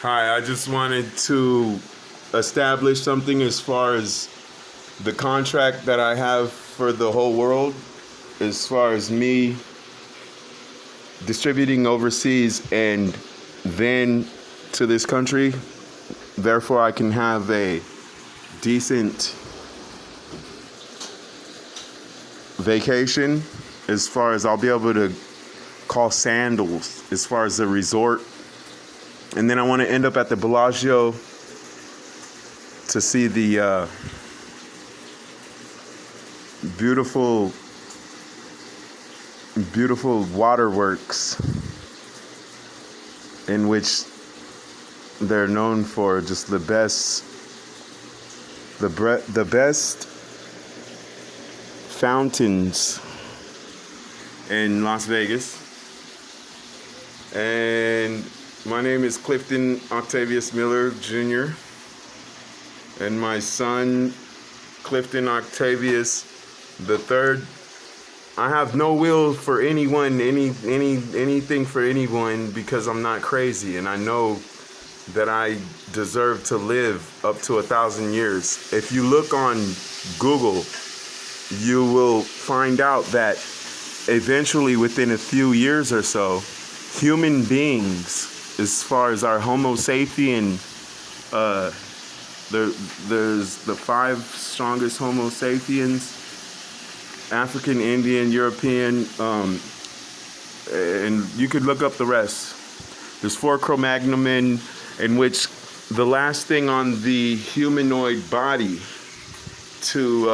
Hi, I just wanted to establish something as far as the contract that I have for the whole world, as far as me distributing overseas and then to this country. Therefore, I can have a decent vacation as far as I'll be able to call sandals as far as the resort. And then I want to end up at the Bellagio to see the beautiful waterworks in which they're known for just the best fountains in Las Vegas. And my name is Clifton Octavius Miller Jr. and my son Clifton Octavius III. I have no will for anyone, anything for anyone, because I'm not crazy, and I know that I deserve to live up to 1,000 years. If you look on Google, you will find out that eventually, within a few years or so, human beings, as far as our Homo sapien, there's the 5 strongest Homo sapiens: African, Indian, European, and you could look up the rest. There's 4 Cro-Magnon men, in which the last thing on the humanoid body to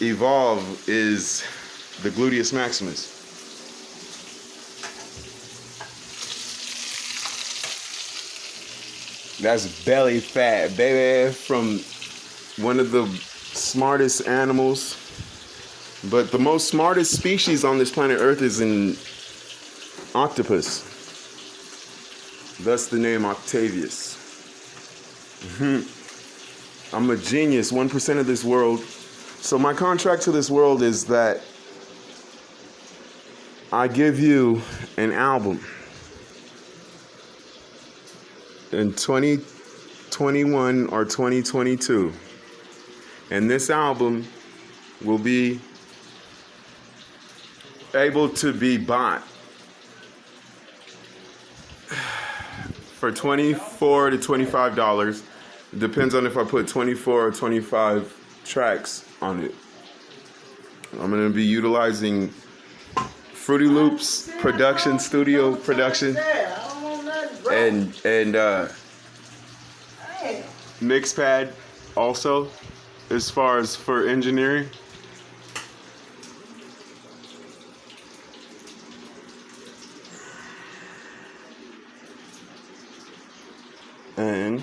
evolve is the gluteus maximus. That's belly fat, baby, from one of the smartest animals. But the most smartest species on this planet Earth is an octopus. Thus the name Octavius. I'm a genius, 1% of this world. So my contract to this world is that I give you an album in 2021 or 2022, and this album will be able to be bought for $24 to $25. It depends on if I put 24 or 25 tracks on it. I'm going to be utilizing Fruity Loops production, studio production, and Mixpad also, as far as for engineering. And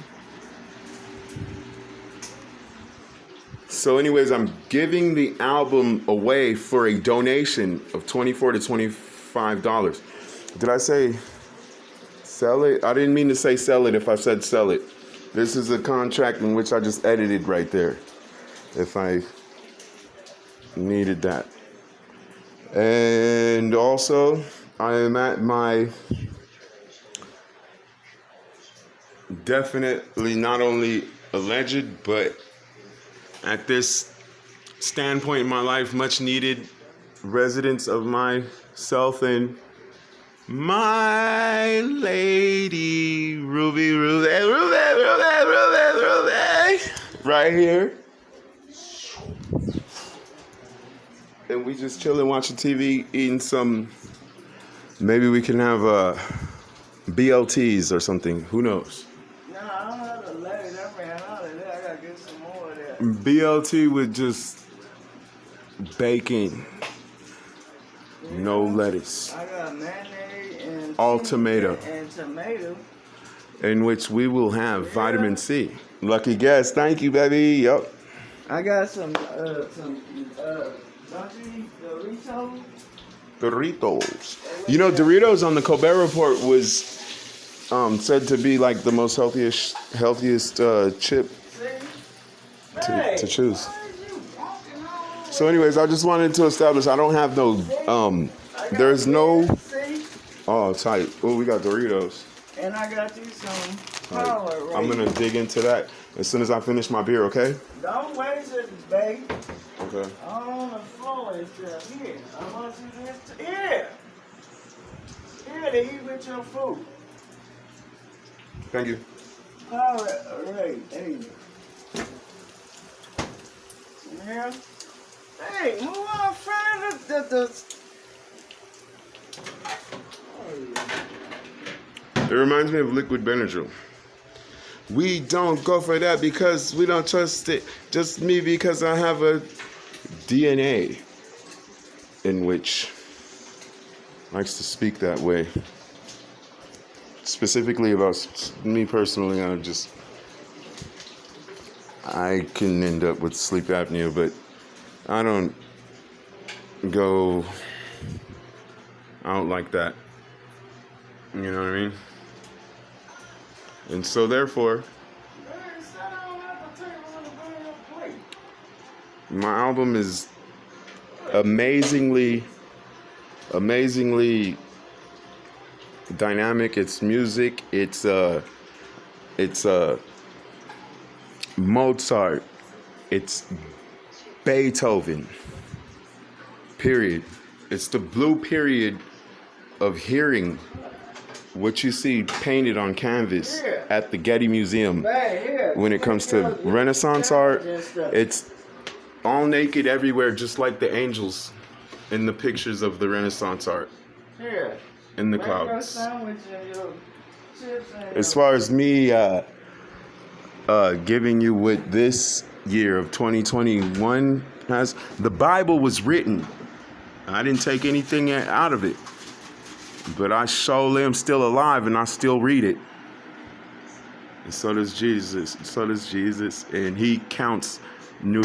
so anyways, I'm giving the album away for a donation of $24 to $25. Did I say sell it? I didn't mean to say sell it if I said sell it. This is a contract in which I just edited right there, if I needed that. And also, I am at my definitely not only alleged, but at this standpoint in my life, much needed residence of myself and my lady, Ruby, right here. And we just chilling, watching TV, eating some, maybe we can have BLTs or something, who knows? No, I don't have the legs, I ran out of there, I gotta get some more of that. BLT with just bacon, no lettuce. I got mayonnaise and all tomato, and tomato, in which we will have vitamin C. Lucky guess, thank you, baby. Yup. I got some don't you eat Doritos. You know, Doritos on the Colbert Report was said to be like the most healthiest chip to choose. So anyways, I just wanted to establish I don't have no there's no oh tight. Oh, we got Doritos. And I got you some All right, power. I'm gonna dig into that as soon as I finish my beer, okay? Don't waste it, babe. Okay. On the floor and stuff. Here, I want you this. Here. Here to eat with your food. Thank you. All right. Hey. Yeah. Hey, move on, friend. It reminds me of liquid Benadryl. We don't go for that because we don't trust it. Just me because I have a DNA in which likes to speak that way. Specifically about me personally, I can end up with sleep apnea, but I don't go out like that. You know what I mean? And so therefore, my album is amazingly dynamic. It's music. It's Mozart. It's Beethoven. Period. It's the blue period of hearing what you see painted on canvas at the Getty Museum. When it comes to Renaissance art, it's all naked everywhere, just like the angels in the pictures of the Renaissance art in the clouds. As far as me giving you what this year of 2021 has, the Bible was written. I didn't take anything out of it. But I surely am still alive and I still read it. And so does Jesus. And he counts new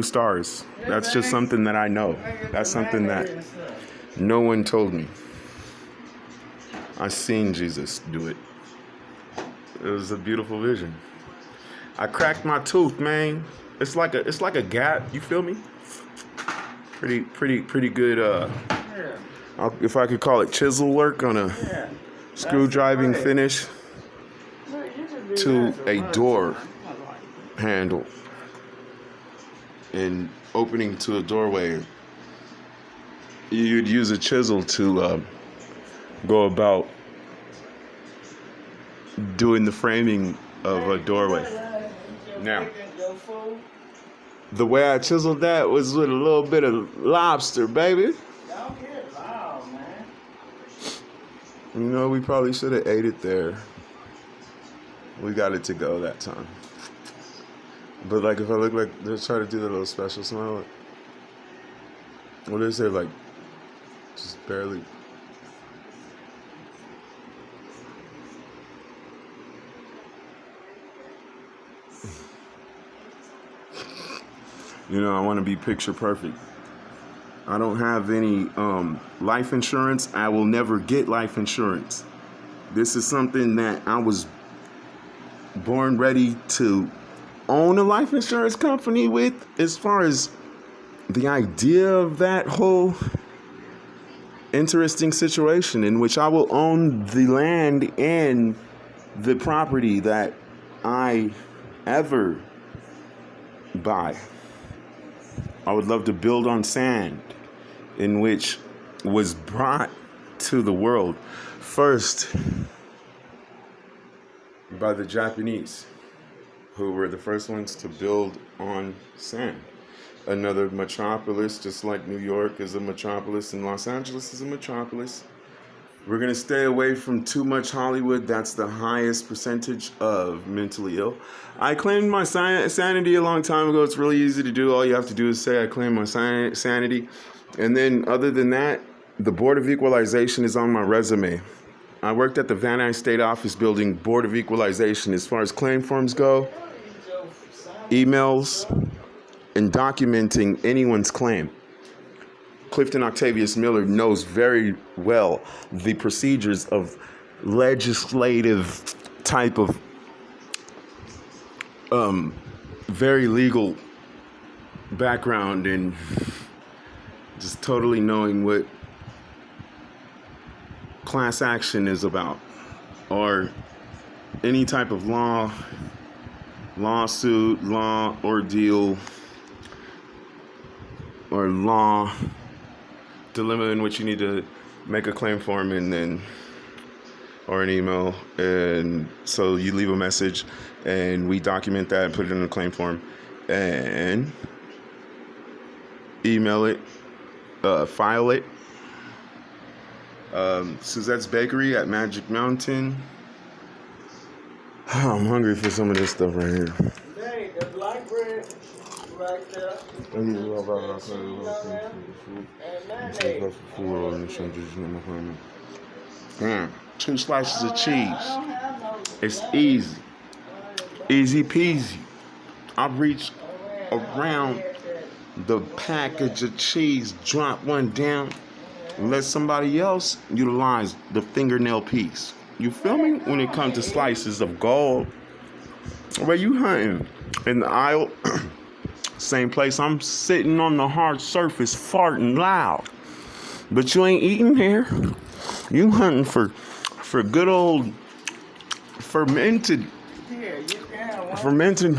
stars. That's just something that I know. That's something that no one told me. I seen Jesus do it. It was a beautiful vision. I cracked my tooth, man. It's like a gap. You feel me? Pretty good. If I could call it chisel work on a screw driving finish to a door handle and opening to a doorway. You'd use a chisel to go about doing the framing of a doorway. Now, the way I chiseled that was with a little bit of lobster, baby. You know, we probably should have ate it there. We got it to go that time. But like, if I look like, let's try to do the little special smile. What do they say? Like, just barely. You know, I want to be picture perfect. I don't have any life insurance. I will never get life insurance. This is something that I was born ready to own a life insurance company with. As far as the idea of that whole interesting situation in which I will own the land and the property that I ever buy. I would love to build on sand, in which was brought to the world first by the Japanese, who were the first ones to build on sand. Another metropolis, just like New York is a metropolis and Los Angeles is a metropolis. We're going to stay away from too much Hollywood. That's the highest percentage of mentally ill. I claimed my sanity a long time ago. It's really easy to do. All you have to do is say, I claim my sanity. And then other than that, the Board of Equalization is on my resume. I worked at the Van Nuys State Office Building Board of Equalization. As far as claim forms go, emails, and documenting anyone's claim. Clifton Octavius Miller knows very well the procedures of legislative type of very legal background and just totally knowing what class action is about or any type of lawsuit, law ordeal, or law dilemma in which you need to make a claim form or an email, and so you leave a message and we document that and put it in a claim form and email it, file it. Suzette's Bakery at Magic Mountain. I'm hungry for some of this stuff right here. Hey, the black bread right there. And mayonnaise. Damn, 2 slices of cheese. It's easy. Easy peasy. I reach around the package of cheese, drop one down, and let somebody else utilize the fingernail piece. You feel me? When it comes to slices of gold, where you hunting? In the aisle, same place. I'm sitting on the hard surface, farting loud, but you ain't eating here. You hunting for good old fermented. Here, you can have one. Fermented.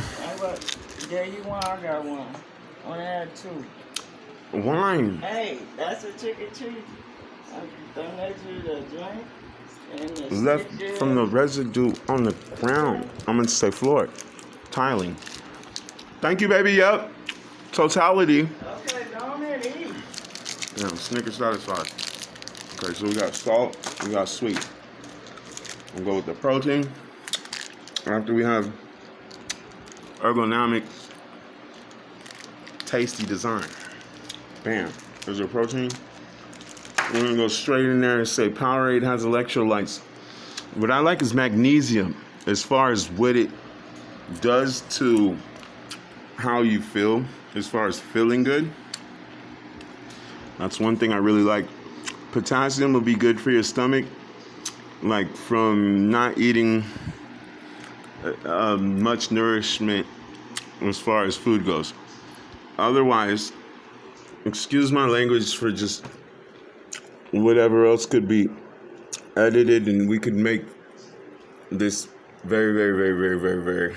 Yeah, you want? I got one. I want to add 2. Wine. Hey, that's a chicken cheese. I'm donate you the drink. Left from the residue on the ground. I'm gonna say floor. Tiling. Thank you, baby. Yep. Totality. Okay, go on and eat. Yeah, Snickers satisfied. Okay, so we got salt, we got sweet. We'll go with the protein. After we have ergonomic, tasty design. Bam. There's your protein. We're gonna go straight in there and say Powerade has electrolytes. What I like is magnesium as far as what it does to how you feel, as far as feeling good. That's one thing I really like. Potassium will be good for your stomach, like from not eating much nourishment as far as food goes. Otherwise, excuse my language for just whatever else could be edited, and we could make this very, very, very, very, very, very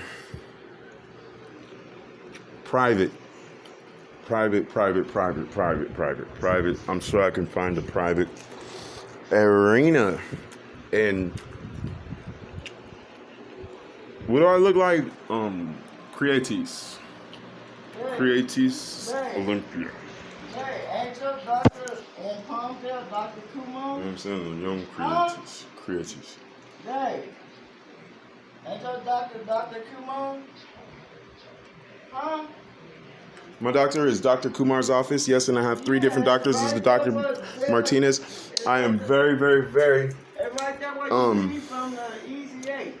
private. I'm sure I can find a private arena. And what do I look like? Creatis Olympia. Hey, ain't your doctor in Palmdale, Dr. Kumar? You know what I'm saying? Young Creatis. Hey, ain't your doctor Dr. Kumar? Huh? My doctor is Dr. Kumar's office. Yes, and I have 3 different doctors. This is the Dr. Martinez. I am very, very, very Right there, what you see from the Easy 8.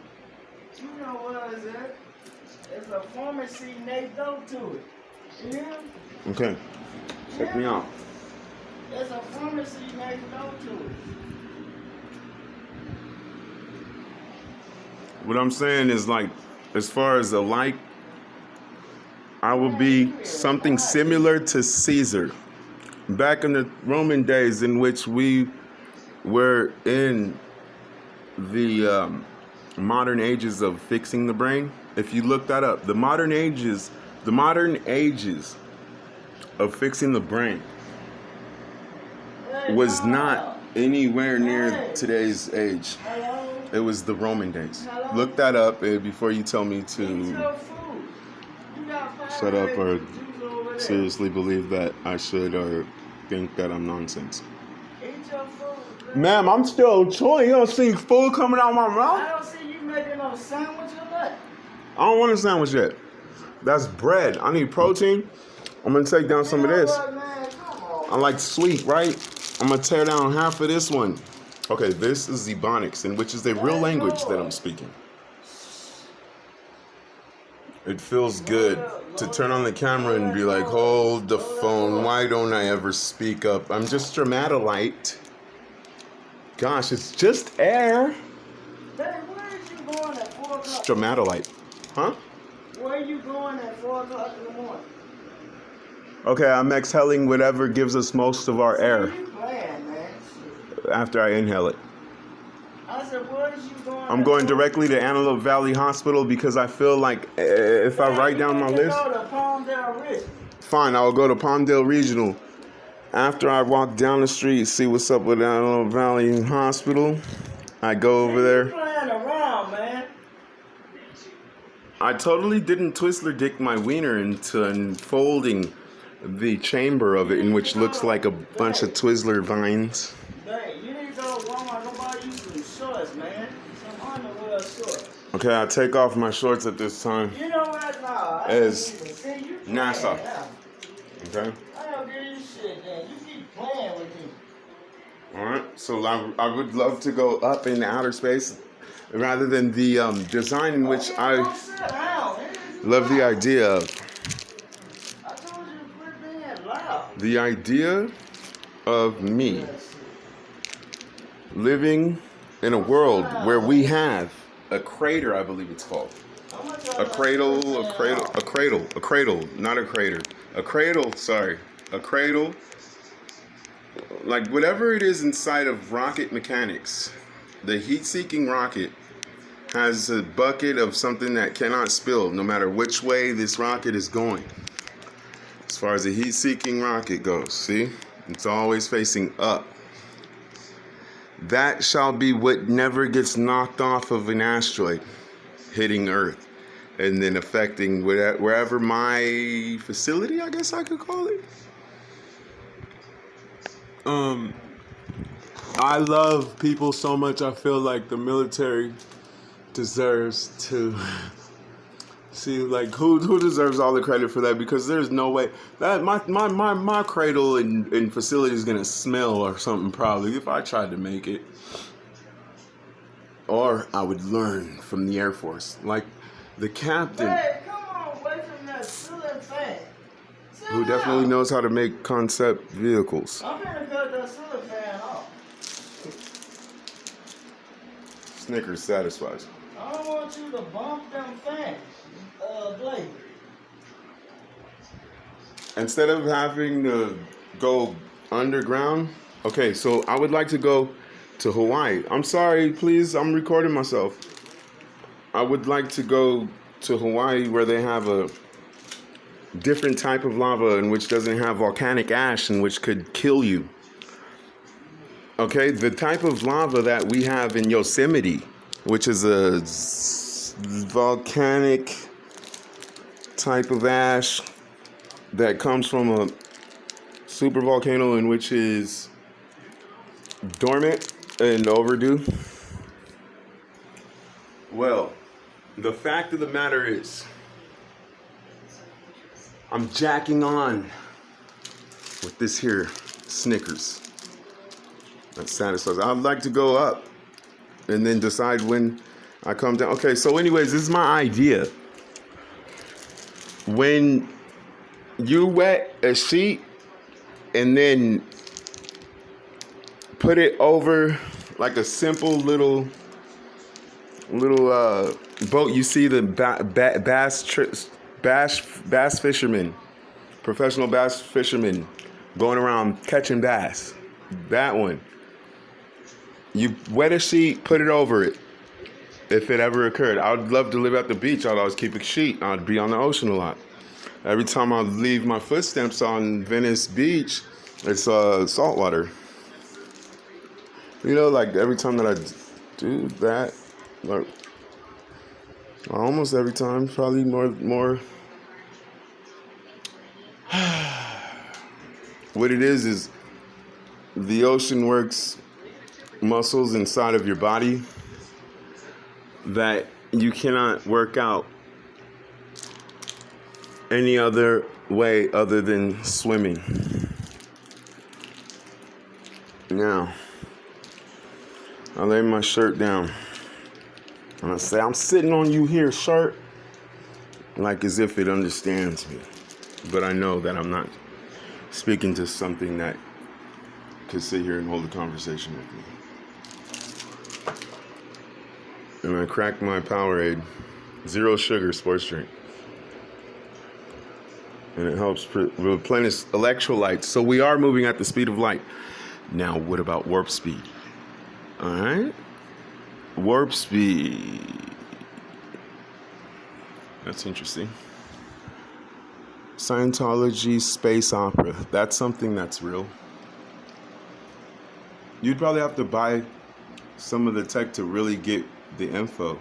You know what is it? It's a pharmacy next door to it. Yeah? Okay. Check me out. There's a pharmacy next door to it. What I'm saying is, like, as far as I will be something similar to Caesar. Back in the Roman days in which we were in the modern ages of fixing the brain. If you look that up, the modern ages of fixing the brain was not anywhere near today's age. It was the Roman days. Look that up before you tell me to shut up or seriously believe that I should or think that I'm nonsense. Ma'am, I'm still chewing. You don't see food coming out of my mouth? I don't see you making no sandwich or nothing. I don't want a sandwich yet. That's bread. I need protein. I'm going to take down some of this. I like sweet, right? I'm going to tear down half of this one. Okay, this is Ebonics, which is the real language that I'm speaking. It feels good to turn on the camera and be like, hold the phone. Why don't I ever speak up? I'm just Dramatolite. Gosh, it's just air. Where is you going at 4 o'clock? Dramatolite. Huh? Where are you going at 4 o'clock in the morning? Okay, I'm exhaling whatever gives us most of our air You playing, man. after I inhale it. I said, what is you going? I'm going directly to Antelope Valley Hospital because I feel like if I write down my list, Go to Palmdale Ridge. fine, I'll go to Palmdale Regional. After I walk down the street, see what's up with Antelope Valley Hospital, I go over You there. playing around, man. I totally didn't Twizzler dick my wiener into unfolding the chamber of it, in which looks like a bunch of Twizzler vines. Dang, you need to go to Walmart. Go buy you some shorts, man. Some underwear shorts. Okay, I'll take off my shorts at this time. You know what? Nah, As see, you NASA. now. Okay? I don't give you shit, man. You keep playing with me. Alright, so I would love to go up in outer space rather than the design in which I love the idea of. I told you to quit being loud. The idea of me living in a world where we have a crater, I believe it's called. A cradle, not a crater. A cradle, sorry. A cradle. Like whatever it is inside of rocket mechanics, the heat-seeking rocket has a bucket of something that cannot spill no matter which way this rocket is going. As far as the heat-seeking rocket goes, see? It's always facing up. That shall be what never gets knocked off of an asteroid hitting Earth and then affecting wherever my facility, I guess I could call it. I love people so much. I feel like the military deserves to see, like, who deserves all the credit for that, because there's no way that my cradle and facility is gonna smell or something probably if I tried to make it. Or I would learn from the Air Force, like the captain. Hey, come on, away from that ceiling fan. Who definitely knows how to make concept vehicles. I'm gonna cut that ceiling fan off. Snickers satisfies. I don't want you to bump them fans, Blake. Instead of having to go underground, okay, so I would like to go to Hawaii. I'm sorry, please, I'm recording myself. I would like to go to Hawaii where they have a different type of lava in which doesn't have volcanic ash and which could kill you. Okay, the type of lava that we have in Yosemite, which is a volcanic type of ash that comes from a super volcano in which is dormant and overdue. Well, the fact of the matter is, I'm jacking on with this here Snickers. That satisfies. I'd like to go up and then decide when I come down. Okay, so anyways, this is my idea. When you wet a sheet and then put it over like a simple little boat, you see the bass fishermen, professional bass fishermen going around catching bass. That one. You wet a sheet, put it over it. If it ever occurred, I would love to live at the beach. I'd always keep a sheet. I'd be on the ocean a lot. Every time I leave my footsteps on Venice Beach, it's salt water. You know, like every time that I do that, like almost every time, probably more. What it is the ocean works muscles inside of your body that you cannot work out any other way other than swimming. Now, I lay my shirt down and I say, I'm sitting on you here, shirt, like as if it understands me. But I know that I'm not speaking to something that could sit here and hold a conversation with me. And I crack my Powerade, 0 sugar sports drink. And it helps replenish electrolytes. So we are moving at the speed of light. Now, what about warp speed? All right. Warp speed. That's interesting. Scientology space opera. That's something that's real. You'd probably have to buy some of the tech to really get the info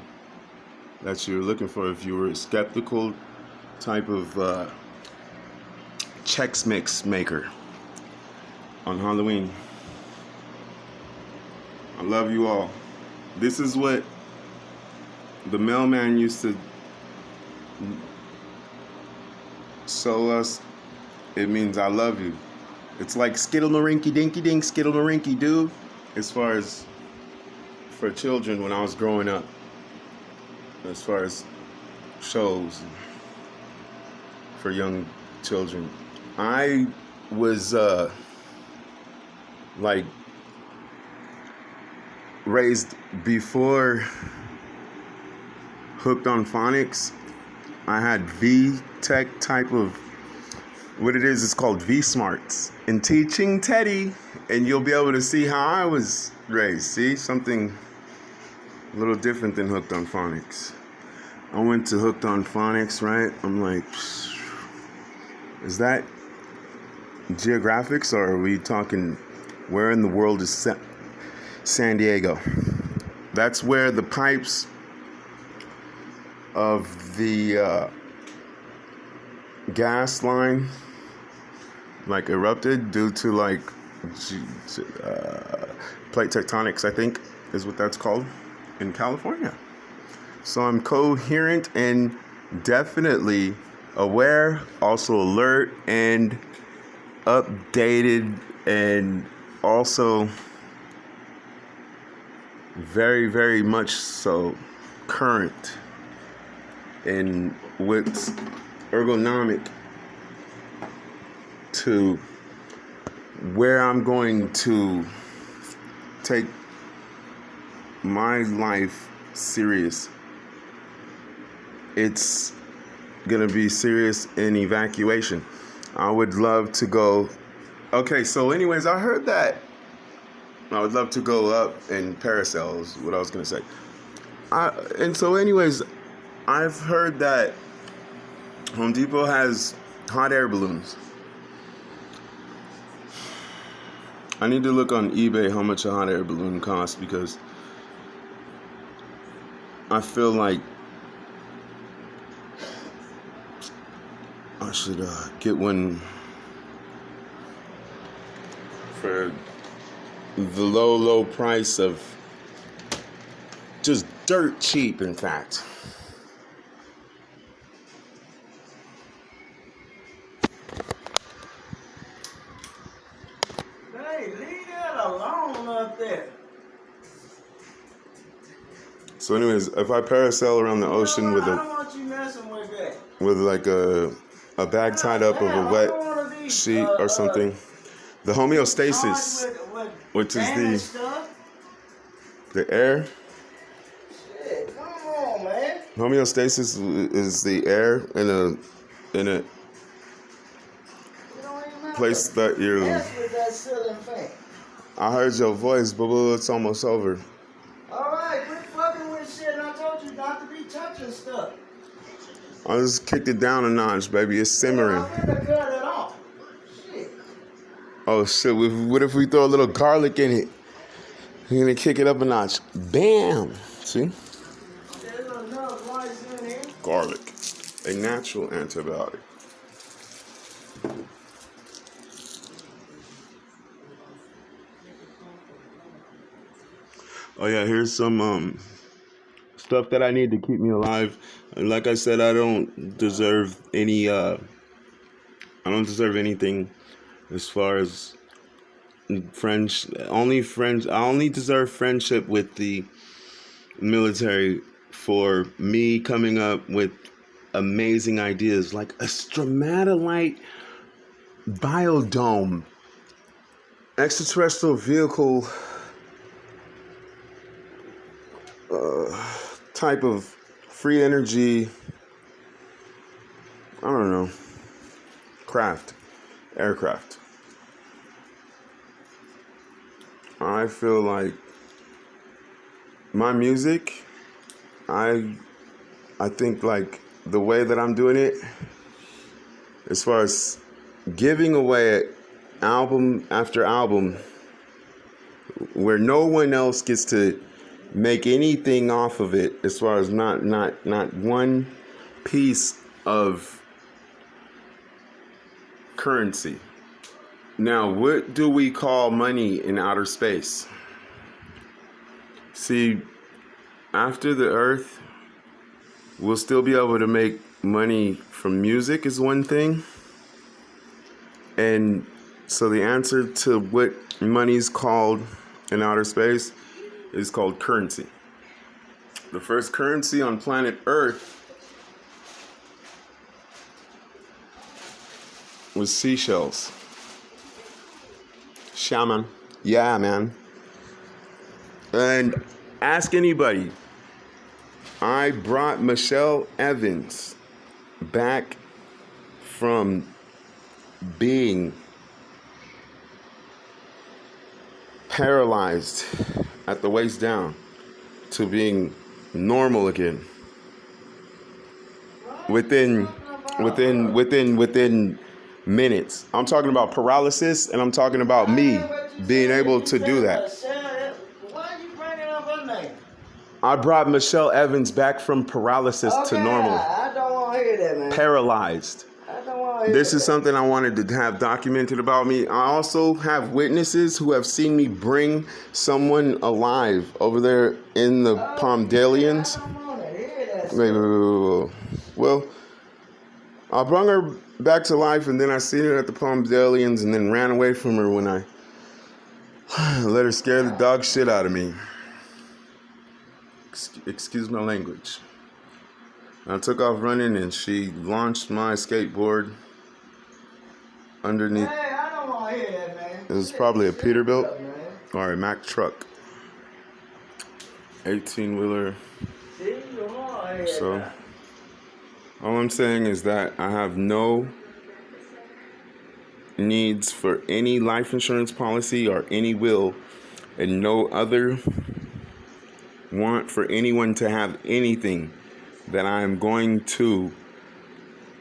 that you're looking for if you were a skeptical type of Chex Mix maker on Halloween. I love you all. This is what the mailman used to show us. It means I love you. It's like skittle-marinky dinky dink, skittle-marinky doo, as far as for children when I was growing up, as far as shows for young children. I was like raised before Hooked on Phonics. I had V-Tech type of, what it is, it's called V-Smarts. In Teaching Teddy, and you'll be able to see how I was raised. See, something a little different than Hooked on Phonics. I went to Hooked on Phonics, right? I'm like, is that geographics, or are we talking where in the world is San Diego? That's where the pipes of the gas line like erupted due to like plate tectonics, I think is what that's called in California. So I'm coherent and definitely aware, also alert and updated, and also very, very much so current in what's ergonomic to where I'm going to take my life serious. It's gonna be serious in evacuation. I would love to go. Okay, so anyways, I heard that I would love to go up in parasail is what I was gonna say. And so anyways, I've heard that Home Depot has hot air balloons. I need to look on eBay how much a hot air balloon costs, because I feel like I should get one for the low price of just dirt cheap, in fact. Hey, leave that alone up there. So anyways, if I parasail around the ocean with I don't want you messing with that. with like a bag tied up of a wet sheet or something, the homeostasis, which is the air. Shit, come on, man. Homeostasis is the air in a You don't even have place to that you. mess with that ceiling fan. I heard your voice, but it's almost over. All right, quit fucking with shit. And I told you not to be touching stuff. I just kicked it down a notch, baby. It's simmering. I'm gonna cut it off. Shit. Oh shit! What if we throw a little garlic in it? You're gonna kick it up a notch. Bam! See? There's enough rice in here. Garlic, a natural antibiotic. Oh yeah, here's some stuff that I need to keep me alive. And like I said, I don't deserve any. I don't deserve anything as far as friends. Only friends. I only deserve friendship with the military for me coming up with amazing ideas like a stromatolite biodome, extraterrestrial vehicle type of free energy, I don't know, aircraft. I feel like my music, I think like the way that I'm doing it, as far as giving away album after album, where no one else gets to make anything off of it, as far as not one piece of currency. Now, what do we call money in outer space? See, after the Earth, we'll still be able to make money from music is one thing. And so the answer to what money's called in outer space is called currency. The first currency on planet Earth was seashells. Shaman. Yeah, man. And ask anybody. I brought Michelle Evans back from being paralyzed at the waist down to being normal again within minutes. I'm talking about paralysis, and I'm talking about me being able to do that. Why are you bringing up her name? I brought Michelle Evans back from paralysis to normal. I don't want to hear that, man. Paralyzed. I don't want to hear This that. is something I wanted to have documented about me. I also have witnesses who have seen me bring someone alive over there in the Palmdalians. I don't want to hear that. Wait. Well, I brought her back to life, and then I seen her at the Palmdalians, and then ran away from her when I let her scare the dog shit out of me. Excuse my language. I took off running, and she launched my skateboard underneath. Hey, I don't want to hear that, man. It was probably a Peterbilt or a Mack truck. 18-wheeler. See, you don't want to hear So, that. all I'm saying is that I have no needs for any life insurance policy or any will, and no other want for anyone to have anything that I am going to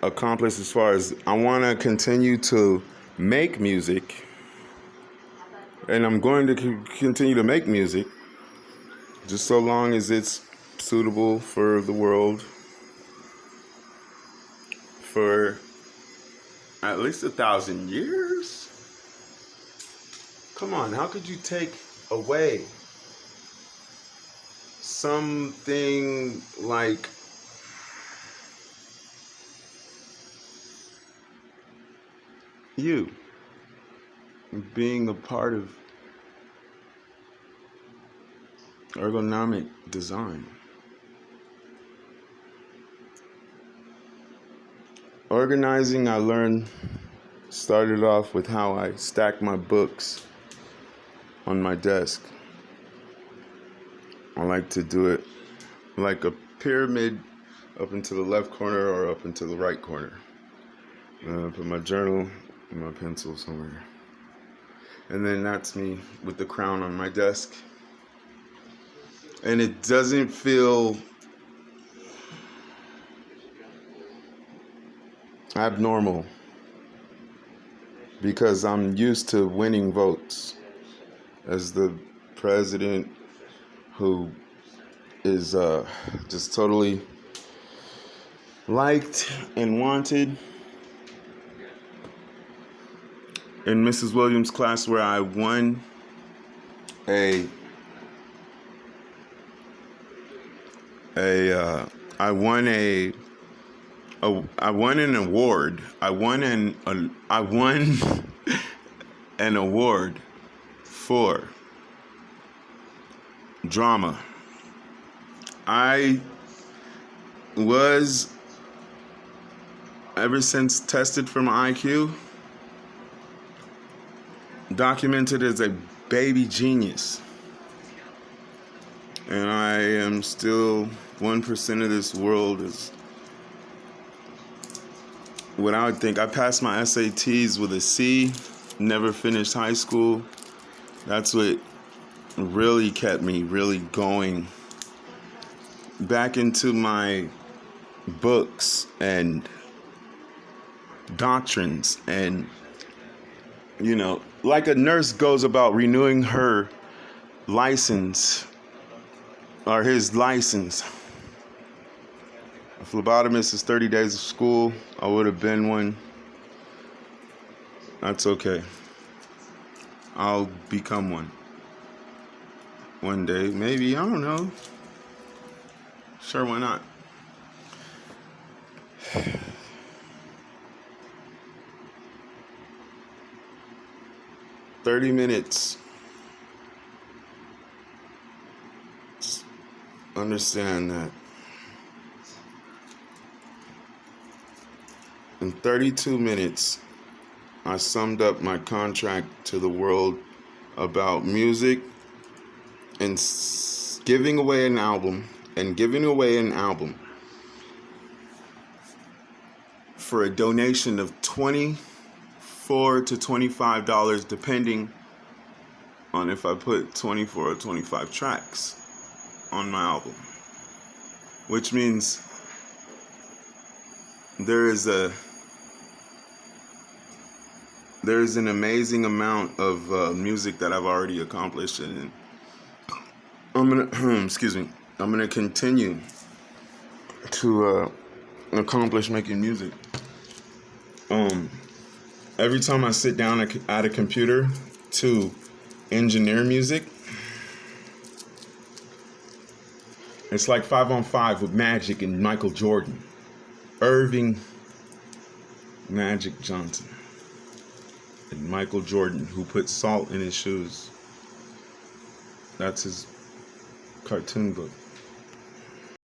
accomplish. As far as I want to continue to make music, and I'm going to continue to make music just so long as it's suitable for the world for at least 1,000 years. Come on, how could you take away something like you being a part of ergonomic design? Organizing, I learned, started off with how I stack my books on my desk. I like to do it like a pyramid, up into the left corner or up into the right corner. Put my journal and my pencil somewhere. And then that's me with the crown on my desk. And it doesn't feel abnormal because I'm used to winning votes as the president who is just totally liked and wanted. In Mrs. Williams' class, where I won an award. I won an award for drama. I was, ever since tested for my IQ, documented as a baby genius. And I am still 1% of this world is what I would think. I passed my SATs with a C, never finished high school. That's what really kept me really going back into my books and doctrines, and like a nurse goes about renewing her license or his license. A phlebotomist is 30 days of school. I would have been one. That's okay. I'll become one day, maybe. I don't know. Sure, why not? "30 minutes." Just understand that. In 32 minutes, I summed up my contract to the world about music and giving away an album for a donation of $24 to $25, depending on if I put 24 or 25 tracks on my album, which means there is an amazing amount of music that I've already accomplished, and I'm gonna I'm gonna continue to accomplish making music. Every time I sit down at a computer to engineer music, it's like 5 on 5 with Magic and Michael Jordan, Irving Magic Johnson, and Michael Jordan, who put salt in his shoes. That's his cartoon book.